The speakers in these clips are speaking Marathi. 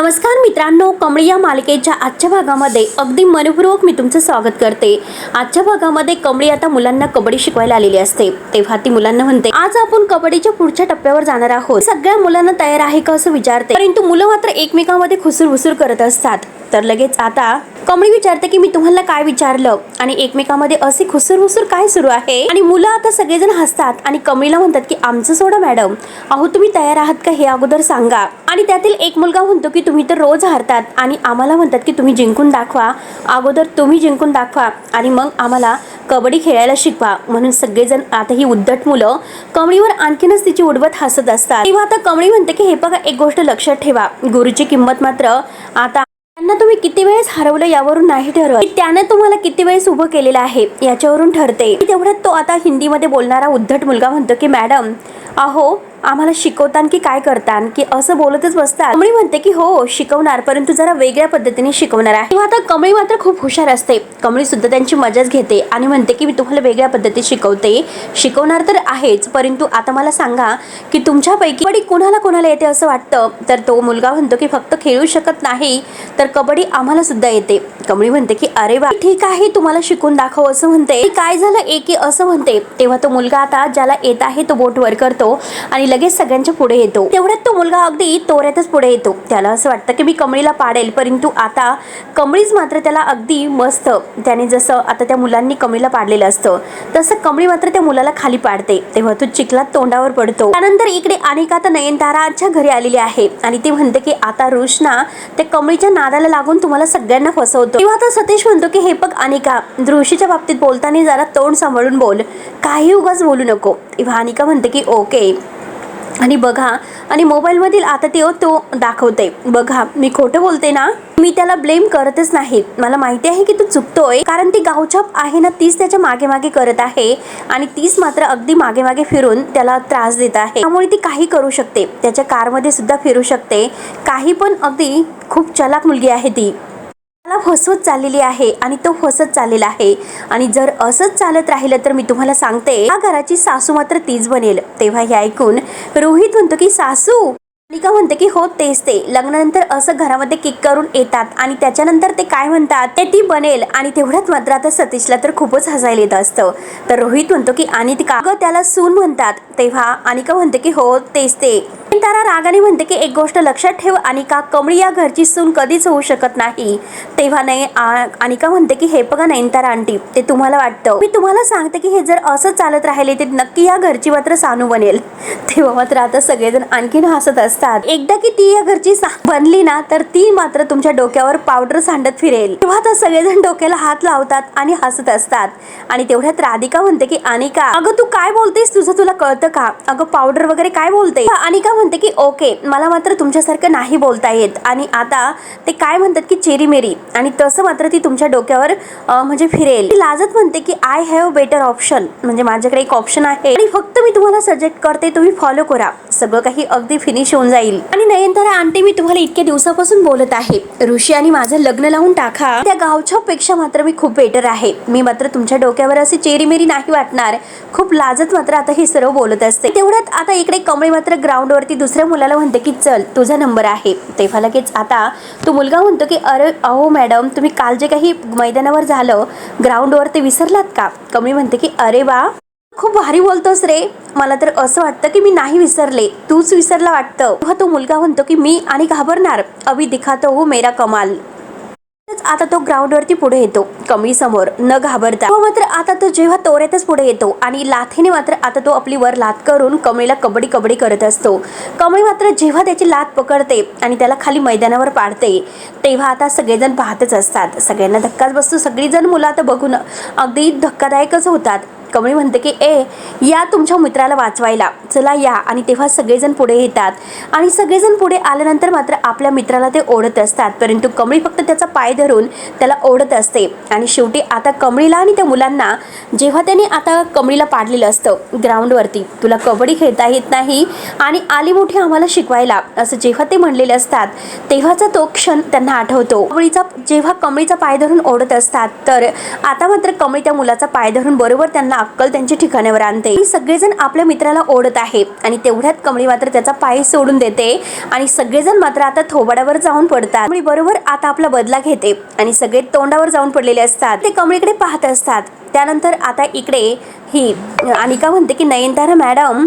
नमस्कार मित्रांनो, कमळी या मालिकेच्या आजच्या भागामध्ये अगदी मनपूर्वक मी तुमचं स्वागत करते। आजच्या भागामध्ये कमळी आता मुलांना कबड्डी शिकवायला आलेली असते, तेव्हा ती मुलांना म्हणते, आज आपण कबड्डीच्या पुढच्या टप्प्यावर जाणार आहोत। सगळ्या मुलांना तयार आहे का असं विचारते, परंतु मुलं मात्र एकमेकांमध्ये खुसूरभुसूर करत असतात। तर लगेच आता कमळी विचारते की मी तुम्हाला काय विचारलं, आणि एकमेकांमध्ये अशी खुसूरभुसूर काय सुरू आहे। आणि मुलं आता सगळेजण हसतात आणि कमळीला म्हणतात की आमचं सोडा मॅडम, अहो तुम्ही तयार आहात का हे अगोदर सांगा। आणि त्यातील एक मुलगा म्हणतो की तुम्ही तर रोज हारतात आणि आम्हाला म्हणतात की तुम्ही जिंकून दाखवा, अगोदर तुम्ही जिंकून दाखवा आणि मग आम्हाला कबड्डी खेळायला शिकवा। म्हणून सगळेजण आता ही उद्धट मुलं कमळीवर आणखीनच तिची उडवत हसत असतात। तेव्हा आता कमळी म्हणते की हे बघा, एक गोष्ट लक्षात ठेवा, गुरुची किंमत मात्र आता त्यांना तुम्ही किती वेळेस हरवलं यावरून नाही ठरत, त्याने तुम्हाला किती वेळेस उभं केलेलं आहे याच्यावरून ठरते। तेवढ्यात तो आता हिंदीमध्ये बोलणारा उद्धट मुलगा म्हणतो की मॅडम, अहो आम्हाला शिकवतान की काय करतान की असं बोलतच बसतात। कमळी म्हणते की हो शिकवणार, परंतु जरा वेगळ्या पद्धतीने शिकवणार आहे। तेव्हा आता कमळी मात्र खूप हुशार असते, कमळी सुद्धा त्यांची मजाच घेते आणि म्हणते की मी तुम्हाला वेगळ्या पद्धतीने शिकवणार तर आहेच, परंतु आता मला सांगा की तुमच्यापैकी कबड्डी कोणाला कोणाला येते असं वाटतं। तर तो मुलगा म्हणतो की फक्त खेळू शकत नाही तर कबड्डी आम्हाला सुद्धा येते। कमळी म्हणते की अरे वा, ठीक आहे, तुम्हाला शिकून दाखव असं म्हणते। काय झालं एकी असं म्हणते। तेव्हा तो मुलगा आता ज्याला येत आहे तो बोट वर करतो आणि लगेच सगळ्यांच्या पुढे येतो। तेवढ्यात तो मुलगा अगदी तोऱ्यातच पुढे येतो, त्याला असं वाटतं की मी कमळीला पाडेल, परंतु आता कमळीच मात्र त्याला अगदी मस्त, त्याने जसं आता त्या मुलांनी कमळीला पाडलेलं असतं तसं कमळी मात्र त्या मुलाला खाली पाडते। तेव्हा तो चिखलात तोंडावर पडतो। त्यानंतर इकडे अनिका तर नयनताराच्या घरी आलेली आहे आणि ती म्हणते की आता ऋषना त्या कमळीच्या नादाला लागून तुम्हाला सगळ्यांना फसवतो। तेव्हा आता सतीश म्हणतो की हे बघ अनिका, ऋषीच्या बाबतीत बोलताना जरा तोंड सांभाळून बोल, काही उगाच बोलू नको। तेव्हा अनिका म्हणते की ओके, आणि बघा, आणि मोबाईल मधील आता तो दाखवते, बघा मी खोटं बोलते ना, मी त्याला ब्लेम करतच नाही, मला माहिती आहे की तू चुकतोय, कारण ती गावछाप आहे ना तीच त्याच्या मागे मागे करत आहे आणि तीच मात्र अगदी मागे मागे फिरून त्याला त्रास देत आहे। त्यामुळे ती काही करू शकते, त्याच्या कारमध्ये सुद्धा फिरू शकते, काही पण, अगदी खूप चलाक मुलगी आहे ती, त्याला फसवत चाललेली आहे आणि तो फसत चाललेला आहे। आणि जर असंच चालत राहिलं तर मी तुम्हाला सांगते या घराची सासू मात्र तीच बनेल। तेव्हा हे ऐकून रोहित म्हणतो की सासू, अनिका म्हणते की हो तेच ते, लग्नानंतर असं घरामध्ये किक करून येतात आणि त्याच्यानंतर ते काय म्हणतात ते ती बनेल। आणि तेवढ्यात मात्र आता सतीशला तर खूपच हसायला येत असतं। तर रोहित म्हणतो की अनिका, अगं त्याला सून म्हणतात। तेव्हा अनिका म्हणते की हो तेच ते। तारा रागाने म्हणते की एक गोष्ट लक्षात ठेव अनिका, कमळी या घरची सून कधीच होऊ शकत नाही। तेव्हा अनिका म्हणते की हे बघा नयनतारा आंटी, ते तुम्हाला वाटतं, मी तुम्हाला सांगते की हे जर असं चालत राहिले तर नक्की या घरची मात्र सानू बनेल। तेव्हा मात्र आता सगळेजण आणखीन हसत असतात। एकदा की ती या घरची बनली ना तर ती मात्र तुमच्या डोक्यावर पावडर सांडत फिरेल। तेव्हा आता सगळेजण डोक्याला हात लावतात आणि हसत असतात। आणि तेवढ्यात राधिका म्हणते की अनिका, अगं तू काय बोलतेस, तुला कळतं का, अगं पावडर वगैरे काय बोलते। अनिका म्हणते की ओके, मला मात्र तुमच्यासारखं नाही बोलता येत, आणि आता ते काय म्हणतात की चेरी मेरी, आणि तसं मात्र ती तुमच्या डोक्यावर म्हणजे फिरेल। ती लाजत म्हणते की आय हॅव बेटर ऑप्शन, म्हणजे माझ्याकडे एक ऑप्शन आहे आणि फक्त मी तुम्हाला सजेस्ट करते, तुम्ही फॉलो करा, सगळं काही अगदी फिनिश होऊन जाईल। आणि नयनतारा आंटी, मी तुम्हाला इतक्या दिवसापासून बोलत आहे, ऋषी आणि माझं लग्न लावून टाका, त्या गावछाप पेक्षा मात्र मी खूप बेटर आहे, मी मात्र तुमच्या डोक्यावर अशी चेरी मेरी नाही वाटणार। खूप लाजत मात्र आता हे सर्व बोलत असते। तेवढ्यात आता इकडे कमळी मात्र ग्राउंड वरती दुसऱ्या मुलाला म्हणते की चल तुझा नंबर आहे। तेव्हा लगेच आता तो मुलगा म्हणतो की अरे अहो मॅडम, तुम्ही काल जे काही मैदानावर झालं ग्राउंडवर ते विसरलात का। कमळी म्हणते की अरे वा, खूप भारी बोलतोस रे, मला तर असं वाटतं की मी नाही विसरले, तूच विसरला वाटतं। तेव्हा तो मुलगा म्हणतो की मी आणि घाबरणार, अभी दिखातो हूँ मेरा कमाल। आता तो ग्राउंड वरती पुढे येतो कमळी समोर न घाबरता। मात्र आता तो जेव्हा तोऱ्यातच पुढे येतो आणि लाथीने मात्र आता तो आपली वर लाथ करून कमळीला कबड्डी कबड्डी करत असतो। कमळी मात्र जेव्हा त्याची लाथ पकडते आणि त्याला खाली मैदानावर पाडते तेव्हा आता सगळेजण पाहतच असतात, सगळ्यांना धक्काच बसतो, सगळीजण मुलं आता बघून अगदी धक्कादायकच होतात। कमळी म्हणते की या तुमच्या मित्राला वाचवायला, चला या। आणि तेव्हा सगळेजण पुढे येतात आणि सगळेजण पुढे आल्यानंतर मात्र आपल्या मित्राला ते ओढत असतात, परंतु कमळी फक्त त्याचा पाय धरून त्याला ओढत असते। आणि शेवटी आता कमळीला आणि त्या मुलांना जेव्हा त्याने आता कमळीला पाडलेलं असतं ग्राउंडवरती, तुला कबड्डी खेळता येत नाही आणि आली मोठी आम्हाला शिकवायला, असं जेव्हा ते म्हणलेले असतात तेव्हाचा तो क्षण त्यांना आठवतो। जेव्हा कमळीचा पाय धरून ओढत असतात तर आता मात्र कमळी त्या मुलाचा पाय धरून बरोबर त्यांना अक्कल त्यांच्या ठिकाणावर आणते. सगळेजण आपल्या मित्राला ओढत आहे आणि तेवढ्यात कमळी मात्र त्याचा पाय सोडून देते आणि सगळेजण मात्र आता थोबाडावर जाऊन पडतात. कमळी बरोबर आता आपला बदला घेते आणि सगळे तोंडावर जाऊन पडलेले असतात. ते कमळीकडे पाहत असतात. त्यानंतर आता इकडे ही अनिका म्हणते की नयनतारा मॅडम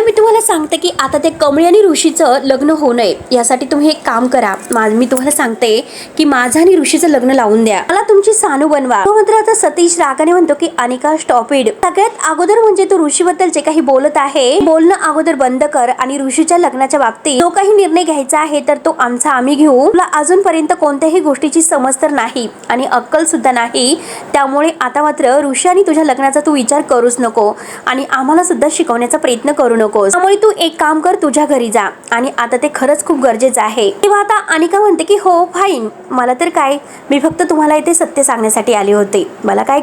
मी तुम्हाला सांगते की आता ते कमळी आणि ऋषीचं लग्न होऊ नये यासाठी तुम्ही एक काम करा. मी तुम्हाला सांगते की माझं आणि ऋषीचं लग्न लावून द्या. मला तुमची सानू बनवा. मात्र आता सतीश रागाने म्हणतो की अनिका स्टॉप इट. सगळ्यात अगोदर म्हणजे तू ऋषीबद्दल जे काही बोलत आहे बोलणं अगोदर बंद कर आणि ऋषीच्या लग्नाच्या बाबतीत जो काही निर्णय घ्यायचा आहे तर तो आमचा आम्ही घेऊ. तुला अजूनपर्यंत कोणत्याही गोष्टीची समज तर नाही आणि अक्कल सुद्धा नाही. त्यामुळे आता मात्र ऋषी आणि तुझ्या लग्नाचा तू विचार करूच नको आणि आम्हाला सुद्धा शिकवण्याचा प्रयत्न करू नकोस. त्यामुळे तू एक काम कर, तुझ्या घरी जा आणि आता ते खरंच खूप गरजेचं आहे. तेव्हा आता अनिका म्हणते की हो फाईन, मला तर काय, मी फक्त तुम्हाला इथे सत्य सांगण्यासाठी आले होते. मला काय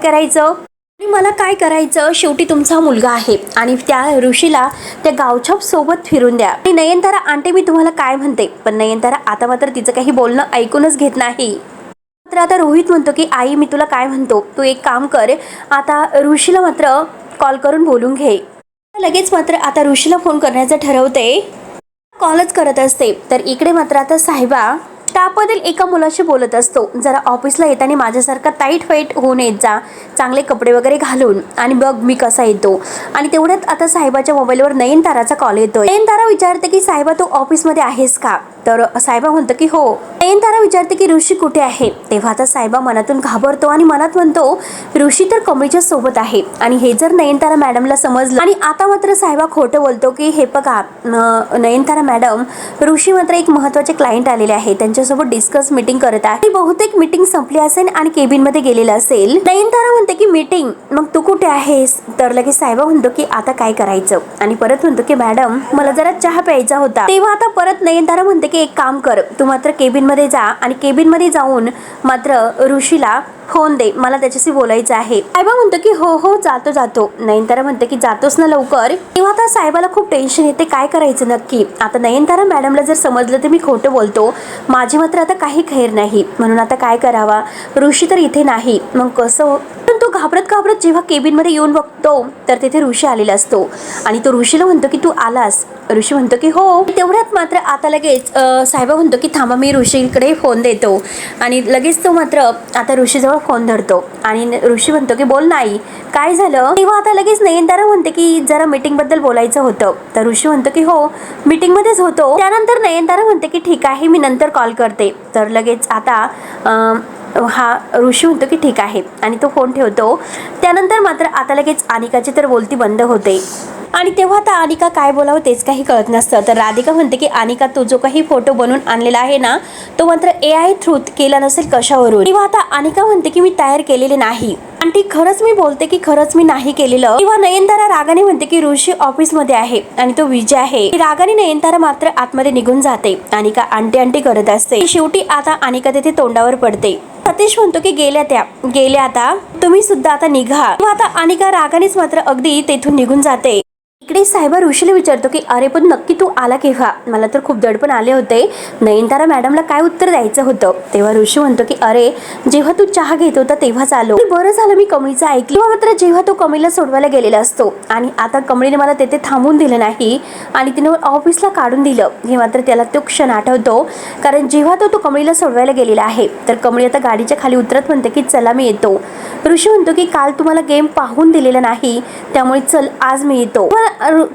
करायचं शेवटी तुमचा मुलगा आहे आणि त्या ऋषीला त्या गावछाप सोबत फिरून द्या. आणि नयनतारा आंटी मी तुम्हाला काय म्हणते, पण नयनतारा आता मात्र तिचं काही बोलणं ऐकूनच घेत नाही. तर आता रोहित म्हणतो की आई मी तुला काय म्हणतो, तू एक काम कर, आता ऋषीला मात्र कॉल करून बोलून घे. लगेच मात्र आता ऋषीला फोन करण्याचं ठरवते. कॉलच करत असते तर इकडे मात्र आता साहेबा स्टाफमधील एका मुलाशी बोलत असतो. जरा ऑफिसला येताना माझ्यासारखा टाईट फाईट होऊन येत जा, चांगले कपडे वगैरे घालून, आणि बघ मी कसा येतो. आणि तेवढ्यात आता साहेबाच्या मोबाईलवर नयनताराचा कॉल येतोय. नयनतारा विचारते की साहेबा तू ऑफिसमध्ये आहेस का? तर साहेबा म्हणतो की हो. नयनतारा विचारते की ऋषी कुठे आहे? तेव्हा आता साहेबा मनातून घाबरतो आणि मनात म्हणतो ऋषी तर कमळीच्या सोबत आहे. आणि हे जर नयनतारा मॅडमला समजलं आणि आता मात्र साहेबा खोटं बोलतो की हे बघा नयनतारा मॅडम, ऋषी मात्र एक महत्त्वाचे क्लायंट आलेले आहे, त्यांच्यासोबत डिस्कस मीटिंग करत आहे. बहुतेक मीटिंग संपली असेल आणि केबिन मध्ये गेलेलं असेल. नयनतारा म्हणते की मीटिंग, मग तू कुठे आहेस? तर लगेच साहेबा म्हणतो की आता काय करायचं आणि परत म्हणतो की मॅडम मला जरा चहा प्यायचा होता. तेव्हा आता परत नयनतारा म्हणते की एक काम कर, तू मात्र केबिन मध्ये जा आणि केबिन मध्ये जाऊन मात्र ऋषीला फोन दे, मला त्याच्याशी बोलायचं आहे. साहेबा म्हणतो की हो हो जातो. नयनतारा म्हणते की जातोस ना लवकर. तेव्हा आता साहेबाला खूप टेन्शन येते, काय करायचं नक्की. आता नयनतारा मॅडमला जर समजलं तर मी खोटं बोलतो, माझी मात्र आता काही खैर नाही, म्हणून आता काय करावा. ऋषी तर इथे नाही, मग कसं. पण तो घाबरत जेव्हा केबिन मध्ये येऊन बघतो तर तिथे ऋषी आलेला असतो आणि तो ऋषीला म्हणतो की तू आलास? ऋषी म्हणतो की हो. तेवढ्यात मात्र आता लगेच साहेबा म्हणतो की थांबा मी ऋषीकडे फोन देतो आणि लगेच तो मात्र आता ऋषीजवळ फोन धरतो आणि ऋषी म्हणतो की बोल नाही काय झालं. तेव्हा आता लगेच नयनतारा म्हणते की जरा मीटिंग बद्दल बोलायचं होतं. तर ऋषी म्हणतो की हो मीटिंग मध्येच होतो. त्यानंतर नयनतारा म्हणते की ठीक आहे मी नंतर कॉल करते. तर लगेच आता हा ऋषी म्हणतो की ठीक आहे आणि तो फोन ठेवतो. त्यानंतर मात्र आता लगेच अनिकाची तर बोलती बंद होते आणि तेव्हा आता अनिका काय बोलावं तेच काही कळत नसतं. तर राधिका म्हणते की अनिका तो जो काही फोटो बनवून आणलेला आहे ना तो मात्र AI थ्रूत केला नसेल कशावरून. तेव्हा आता अनिका म्हणते की मी तयार केलेले नाही आंटी, खरंच मी बोलते की खरंच मी नाही केलेलं. तेव्हा नयनतारा रागाने म्हणते की ऋषी ऑफिस मध्ये आहे आणि तो विजय आहे. रागाने नयनतारा मात्र आतमध्ये निघून जाते. अनिका आंटी करत असते. शेवटी आता अनिका तिथे तोंडावर पडते. सतीश म्हणतो की गेल्या आता तुम्ही सुद्धा आता निघा. तेव्हा आता अनिका रागानेच मात्र अगदी तेथून निघून जाते. इकडे साहेबा ऋषीला विचारतो की अरे पण नक्की तू आला केव्हा? मला तर खूप दडपण आले होते, नयनतारा मॅडमला काय उत्तर द्यायचं होतं. तेव्हा ऋषी म्हणतो की अरे जेव्हा तू चहा घेत होता तेव्हाच आलो. बरं झालं मी कमळीचं ऐकलं. मात्र जेव्हा तो कमळीला सोडवायला गेलेला असतो आणि आता कमळीने मला तेथे थांबून दिलं नाही आणि तिने ऑफिसला काढून दिलं, हे मात्र त्याला तो क्षण आठवतो. कारण जेव्हा तो कमळीला सोडवायला गेलेला आहे तर कमळी आता गाडीच्या खाली उतरत म्हणते की चला मी येतो. ऋषी म्हणतो की काल तुम्हाला गेम पाहून दिलेला नाही त्यामुळे चल आज मी येतो.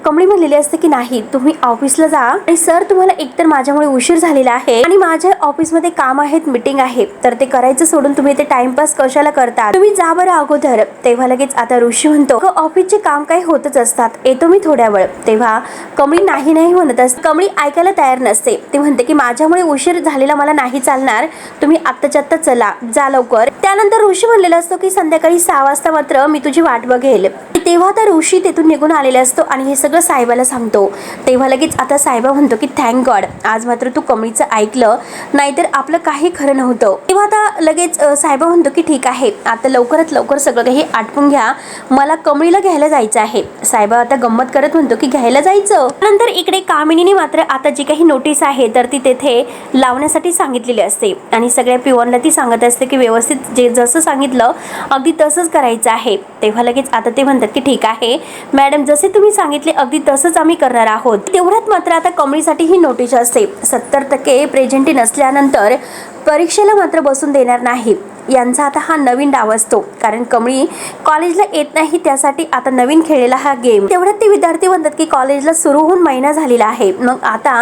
कमळी म्हणलेली असते की नाही तुम्ही ऑफिसला जा आणि सर तुम्हाला एकतर माझ्यामुळे उशीर झालेला आहे आणि माझ्या ऑफिसमध्ये काम आहेत, मीटिंग आहे, तर ते करायचं सोडून तुम्ही ते टाइमपास कशाला करता, तुम्ही जा बरं अगोदर. तेव्हा लगेच आता ऋषी म्हणतो ऑफिसचे काम काही होतच असतात, येतो मी थोड्या वेळ. तेव्हा कमळी नाही म्हणत असते. कमळी ऐकायला तयार नसते. ती म्हणते की माझ्यामुळे उशीर झालेला मला नाही चालणार, तुम्ही आत्ताच्या आत्ता चला, जा लवकर. त्यानंतर ऋषी म्हणलेला असतो की संध्याकाळी 6 वाजता मात्र मी तुझी वाट बघेल. तेव्हा तर ऋषी तेथून निघून आलेला असतो आणि हे सगळं साहेबाला सांगतो. तेव्हा लगेच आता साहेबा म्हणतो की थँक गॉड आज मात्र तू कमळीचं ऐकलं, नाहीतर आपलं काही खरं नव्हतं. तेव्हा आता लगेच साहेबा म्हणतो की ठीक आहे, आता लवकरात लवकर सगळं काही आटपून घ्या, मला कमळीला घ्यायला जायचं आहे. साहेबा आता गंमत करत म्हणतो की घ्यायला जायचं. नंतर इकडे कामिनीने मात्र आता जी काही नोटीस आहे तर ती तेथे लावण्यासाठी सांगितलेली असते आणि सगळ्या पिओनला ती सांगत असते की व्यवस्थित जे जसं सांगितलं अगदी तसंच करायचं आहे. तेव्हा लगेच आता ते म्हणतात की ठीक आहे मॅडम, जसे तुम्ही सांगितले अगदी तसंच आम्ही करणार आहोत. तेवढ्यात मात्र आता कमळीसाठी ही नोटीस असते, 70% प्रेझेंटी नसल्यानंतर परीक्षेला मात्र बसून देणार नाही. यांचा आता हा नवीन डाव असतो, कारण कमळी कॉलेजला येत नाही त्यासाठी आता नवीन खेळलेला हा गेम. तेवढ्यात ते विद्यार्थी म्हणतात की कॉलेजला सुरू होऊन महिना झालेला आहे, मग आता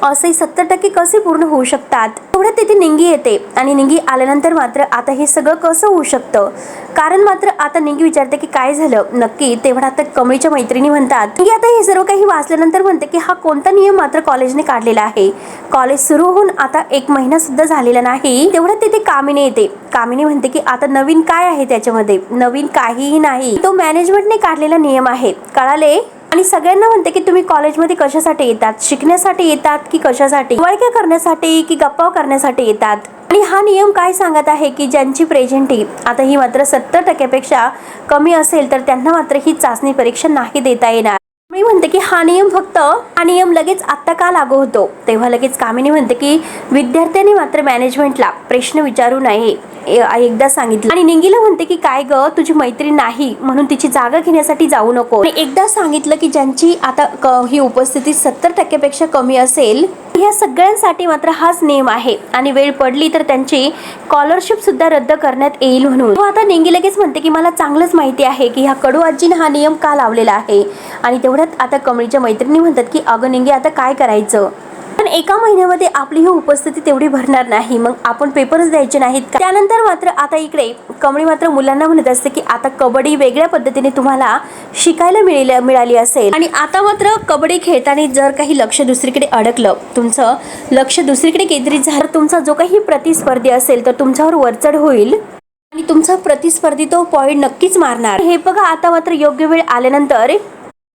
असे 70% कसे पूर्ण होऊ शकतात. तेवढ्यात तिथे निंगी येते आणि निंगी आल्यानंतर मात्र आता हे सगळं कसं होऊ शकतं, कारण मात्र आता निंगी विचारते की काय झालं नक्की. तेवढ्या आता कमळीच्या मैत्रिणी म्हणतात की आता हे सर्व काही वाचल्यानंतर म्हणते की हा कोणता नियम मात्र कॉलेजने काढलेला आहे, कॉलेज सुरू होऊन आता 1 महिना सुद्धा झालेला नाही. तेवढ्यात तिथे कामिनी येते. कामिनी म्हणते की आता नवीन काय आहे त्याच्यामध्ये, नवीन काहीही नाही, तो मॅनेजमेंटने काढलेला नियम आहे, कळाले. आणि सगळ्यांना म्हणते की तुम्ही कॉलेजमध्ये कशासाठी येतात, शिकण्यासाठी येतात की कशासाठी, वळक्या करण्यासाठी की गप्पा करण्यासाठी येतात. आणि हा नियम काय सांगत आहे की ज्यांची प्रेझेंटी आता ही मात्र 70% कमी असेल तर त्यांना मात्र ही चाचणी परीक्षा नाही देता येणार. मी म्हणते की हा नियम लगेच आत्ता का लागू होतो. तेव्हा लगेच कामिनी म्हणते की विद्यार्थ्यांनी मात्र मॅनेजमेंटला प्रश्न विचारू नये एकदा सांगितलं. आणि निंगीला म्हणते की काय ग, तुझी मैत्रीण नाही म्हणून तिची जागा घेण्यासाठी जाऊ नको. एकदा सांगितलं की ज्यांची आता ही उपस्थिती 70% कमी असेल या सगळ्यांसाठी मात्र हाच नियम आहे आणि वेळ पडली तर त्यांची स्कॉलरशिप सुद्धा रद्द करण्यात येईल म्हणून. आता निंगी लगेच म्हणते की मला चांगलंच माहिती आहे की ह्या कडू आजीने हा नियम का लावलेला आहे. आणि तेवढ्यात आता कमळीच्या मैत्रिणी म्हणतात की अगं निंगी आता काय करायचं, पण 1 महिन्यामध्ये आपली ही उपस्थिती तेवढी भरणार नाही, मग आपण पेपर्स द्यायचे नाहीत का. त्यानंतर मात्र आता इकडे कमळी मात्र मुलांना म्हणत असते की आता कबड्डी वेगळ्या पद्धतीने तुम्हाला शिकायला मिळाली असेल आणि आता मात्र कबड्डी खेळताना जर काही लक्ष दुसरीकडे अडकलं, तुमचं लक्ष दुसरीकडे केंद्रित झालं, तुमचा जो काही प्रतिस्पर्धी असेल तर तुमच्यावर वरचढ होईल आणि तुमचा प्रतिस्पर्धी तो पॉईंट नक्कीच मारणार. हे बघा आता मात्र योग्य वेळ आल्यानंतर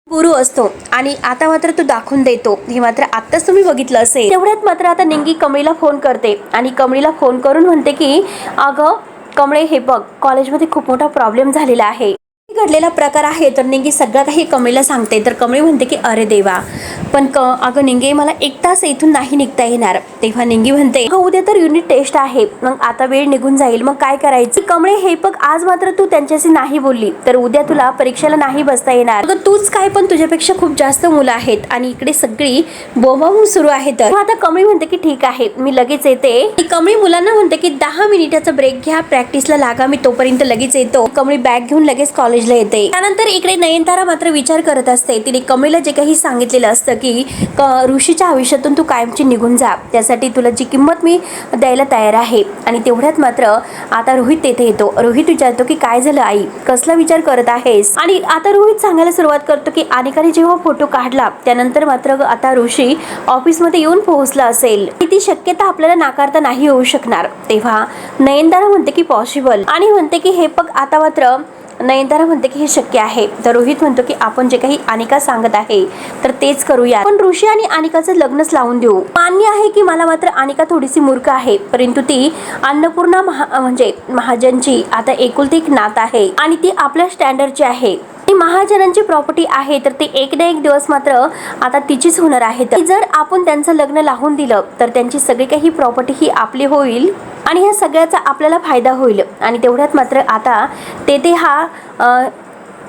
गुरु असतो आणि आता मात्र तो दाखवून देतो, हे मात्र आत्ताच तुम्ही बघितलं असेल. तेवढ्यात मात्र आता निंगी कमळीला फोन करते आणि कमळीला फोन करून म्हणते की अगं कमळे, हे बघ कॉलेजमध्ये खूप मोठा प्रॉब्लेम झालेला आहे, घडलेला प्रकार आहे. तर निंगी सगळं काही कमळीला सांगते. तर कमळी म्हणते की अरे देवा, पण अगं निंगे मला 1 तास इथून नाही निघता येणार. तेव्हा निंगी म्हणते उद्या तर युनिट टेस्ट आहे, मग आता वेळ निघून जाईल, मग काय करायचं. कमळे, हे बघ आज मात्र तू त्यांच्याशी नाही बोलली तर उद्या तुला परीक्षेला नाही बसता येणार. अगं तूच काय, पण तुझ्यापेक्षा खूप जास्त मुलं आहेत आणि इकडे सगळी बोंबाबोंब सुरू आहे. तर आता कमळी म्हणते की ठीक आहे मी लगेच येते. कमळी मुलांना म्हणते की 10 मिनिटाचा ब्रेक घ्या, प्रॅक्टिसला लागा, मी तोपर्यंत लगेच येतो. कमळी बॅग घेऊन लगेच कॉलेजला येते. त्यानंतर इकडे नयनतारा मात्र विचार करत असते. तिने कमळीला जे काही सांगितलेलं असतं की ऋषीच्या आयुष्यातून तू कायमची निघून जा, त्यासाठी तुला जी किंमत मी द्यायला तयार आहे. आणि तेवढ्यात मात्र आता रोहित तेथे येतो. रोहित विचारतो की काय झालं आई, कसला विचार करत आहेस. आणि आता रोहित सांगायला सुरुवात करतो की अनिकाने जेव्हा फोटो काढला त्यानंतर मात्र आता ऋषी ऑफिसमध्ये येऊन पोहोचला असेल, ती शक्यता आपल्याला नाकारता नाही होऊ शकणार. तेव्हा नयनतारा म्हणते की पॉसिबल आणि म्हणते की हे बघ आता मात्र नयनतारा म्हणते की हे शक्य आहे. तर रोहित म्हणतो की आपण जे काही अनिका सांगत आहे तर तेच करूया, पण ऋषी आणि अनिकाचं लग्नच लावून देऊ. मान्य आहे की मला मात्र अनिका थोडीशी मूर्ख आहे, परंतु ती अन्नपूर्णा म्हणजे महाजनची आता एकुलती एक नात आहे आणि ती आपल्या स्टँडर्डची आहे. महाजनांची प्रॉपर्टी आहे तर ते 1 ना 1 दिवस मात्र आता तिचीच होणार आहे. जर आपण त्यांचं लग्न लावून दिलं तर त्यांची सगळी काही प्रॉपर्टी ही आपली होईल आणि ह्या सगळ्याचा आपल्याला फायदा होईल. आणि तेवढ्यात मात्र आता तेथे हा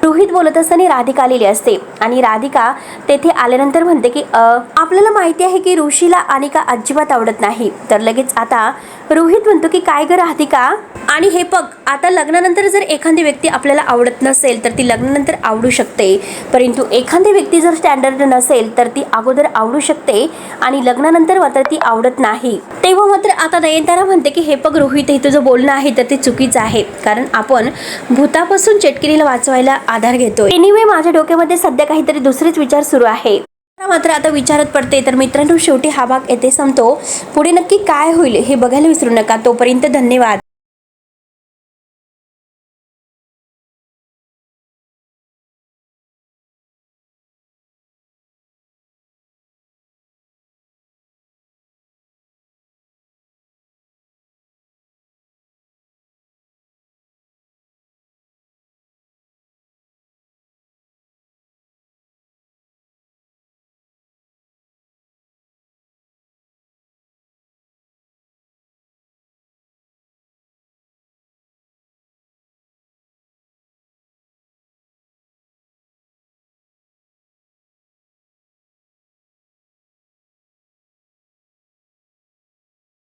रोहित बोलत असताना राधिका आलेली असते आणि राधिका तेथे आल्यानंतर म्हणते की आपल्याला माहिती आहे की ऋषीला अनिका अजिबात आवडत नाही. तर लगेच आता रोहित म्हणतो की काय ग राधिका, आणि हे बघ आता लग्नानंतर जर एखादी व्यक्ती आपल्याला आवडत नसेल तर ती लग्नानंतर आवडू शकते, परंतु एखादी व्यक्ती जर स्टँडर्ड नसेल तर ती अगोदर आवडू शकते आणि लग्नानंतर मात्र ती आवडत नाही. तेव्हा मात्र आता नयनतारा म्हणते की हे बघ रोहित, हे तुझं बोलणं आहे तर ते चुकीचं आहे, कारण आपण भूतापासून चेटकिरीला वाचवायला आधार घेतोय. एनिवे माझ्या डोक्यामध्ये सध्या काहीतरी दुसरेच विचार सुरू आहे. मात्र आता विचारत पडते. तर मित्रांनो शेवटी हा भाग येथे संपतो. पुढे नक्की काय होईल हे बघायला विसरू नका. तोपर्यंत धन्यवाद.